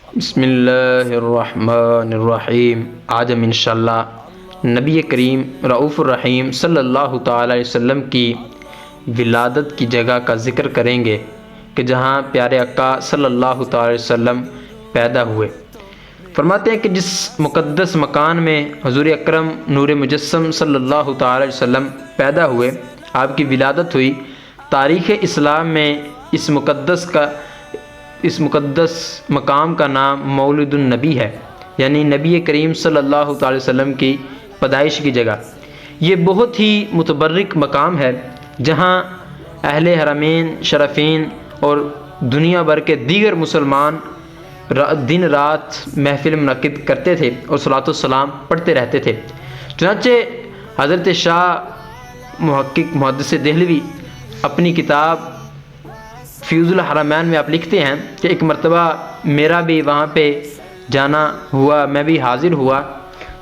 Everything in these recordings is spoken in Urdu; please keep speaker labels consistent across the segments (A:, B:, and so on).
A: بسم اللہ الرحمن الرحیم۔ آج ہم انشاءاللہ نبی کریم رؤوف الرحیم صلی اللہ تعالی علیہ وسلم کی ولادت کی جگہ کا ذکر کریں گے کہ جہاں پیارے آقا صلی اللہ تعالی علیہ وسلم پیدا ہوئے۔ فرماتے ہیں کہ جس مقدس مکان میں حضور اکرم نور مجسم صلی اللہ تعالی علیہ وسلم پیدا ہوئے، آپ کی ولادت ہوئی، تاریخ اسلام میں اس مقدس مقام کا نام مولد النبی ہے، یعنی نبی کریم صلی اللہ تعالی وسلم کی پیدائش کی جگہ۔ یہ بہت ہی متبرک مقام ہے جہاں اہل حرمین شرفین اور دنیا بھر کے دیگر مسلمان دن رات محفل منعقد کرتے تھے اور صلاۃ والسلام پڑھتے رہتے تھے۔ چنانچہ حضرت شاہ محقق محدث دہلوی اپنی کتاب فیوز الحرمین میں آپ لکھتے ہیں کہ ایک مرتبہ میرا بھی وہاں پہ جانا ہوا، میں بھی حاضر ہوا،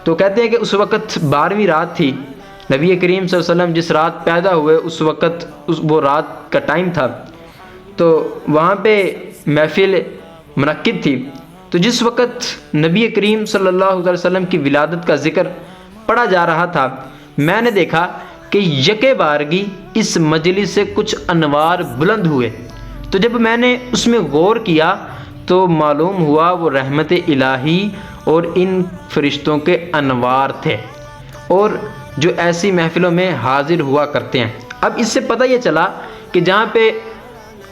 A: تو کہتے ہیں کہ اس وقت 12ویں رات تھی، نبی کریم صلی اللہ علیہ وسلم جس رات پیدا ہوئے اس وقت وہ رات کا ٹائم تھا، تو وہاں پہ محفل منعقد تھی۔ تو جس وقت نبی کریم صلی اللہ علیہ وسلم کی ولادت کا ذکر پڑھا جا رہا تھا، میں نے دیکھا کہ یکے بارگی اس مجلس سے کچھ انوار بلند ہوئے۔ تو جب میں نے اس میں غور کیا تو معلوم ہوا وہ رحمت الہی اور ان فرشتوں کے انوار تھے، اور جو ایسی محفلوں میں حاضر ہوا کرتے ہیں۔ اب اس سے پتہ یہ چلا کہ جہاں پہ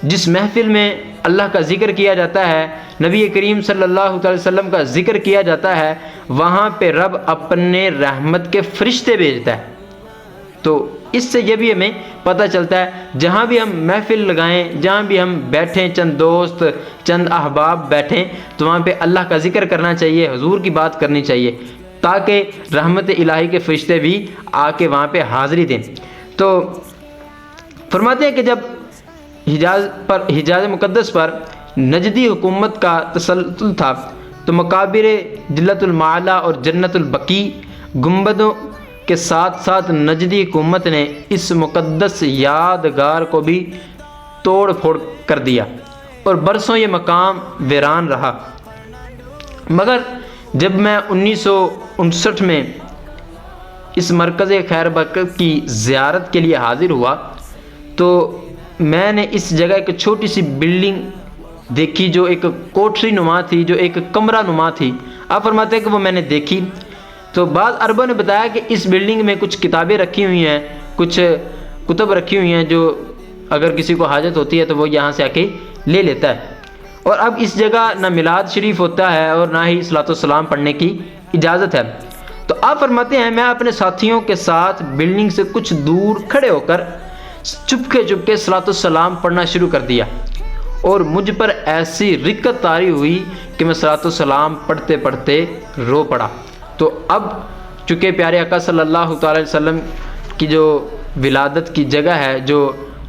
A: جس محفل میں اللہ کا ذکر کیا جاتا ہے، نبی کریم صلی اللہ علیہ وسلم کا ذکر کیا جاتا ہے، وہاں پہ رب اپنے رحمت کے فرشتے بھیجتا ہے۔ تو اس سے یہ بھی ہمیں پتہ چلتا ہے جہاں بھی ہم محفل لگائیں، جہاں بھی ہم بیٹھیں، چند دوست چند احباب بیٹھیں، تو وہاں پہ اللہ کا ذکر کرنا چاہیے، حضور کی بات کرنی چاہیے، تاکہ رحمت الہی کے فرشتے بھی آ کے وہاں پہ حاضری دیں۔ تو فرماتے ہیں کہ جب حجاز مقدس پر نجدی حکومت کا تسلط تھا، تو مقابر جلت المعلا اور جنت البقیع گنبدوں کے ساتھ ساتھ نجدی حکومت نے اس مقدس یادگار کو بھی توڑ پھوڑ کر دیا، اور برسوں یہ مقام ویران رہا۔ مگر جب میں 1959 میں اس مرکز خیر برکت کی زیارت کے لیے حاضر ہوا، تو میں نے اس جگہ ایک چھوٹی سی بلڈنگ دیکھی جو ایک کوٹھری نما تھی، جو ایک کمرہ نما تھی۔ آپ فرماتے ہیں کہ وہ میں نے دیکھی، تو بعض عربوں نے بتایا کہ اس بلڈنگ میں کچھ کتابیں رکھی ہوئی ہیں، کچھ کتب رکھی ہوئی ہیں، جو اگر کسی کو حاجت ہوتی ہے تو وہ یہاں سے آ کے لے لیتا ہے۔ اور اب اس جگہ نہ میلاد شریف ہوتا ہے اور نہ ہی صلاۃ والسلام پڑھنے کی اجازت ہے۔ تو آپ فرماتے ہیں میں اپنے ساتھیوں کے ساتھ بلڈنگ سے کچھ دور کھڑے ہو کر چپکے صلاۃ والسلام پڑھنا شروع کر دیا، اور مجھ پر ایسی رقت طاری ہوئی کہ میں صلاۃ والسلام پڑھتے پڑھتے رو پڑا۔ تو اب چونکہ پیارے آقا صلی اللہ تعالی وسلم کی جو ولادت کی جگہ ہے، جو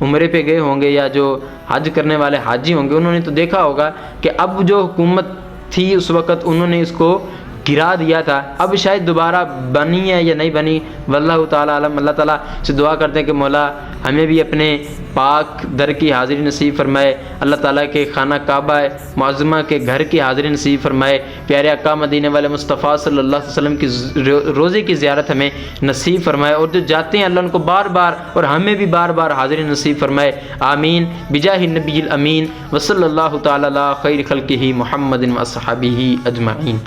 A: عمرے پہ گئے ہوں گے یا جو حج کرنے والے حاجی ہوں گے، انہوں نے تو دیکھا ہوگا کہ اب جو حکومت تھی اس وقت انہوں نے اس کو گرا دیا تھا، اب شاید دوبارہ بنی ہے یا نہیں بنی، واللہ تعالی عالم۔ اللہ تعالیٰ سے دعا کرتے ہیں کہ مولا ہمیں بھی اپنے پاک در کی حاضری نصیب فرمائے، اللہ تعالیٰ کے خانہ کعبہ معظمہ کے گھر کی حاضری نصیب فرمائے، پیارے آقا مدینے والے مصطفیٰ صلی اللہ علیہ وسلم کی روزے کی زیارت ہمیں نصیب فرمائے، اور جو جاتے ہیں اللہ ان کو بار بار اور ہمیں بھی بار بار حاضری نصیب فرمائے، آمین بجاہ النبی الامین وصلی اللہ تعالی علی خیر خلقہ محمد و اصحابہ اجمعین۔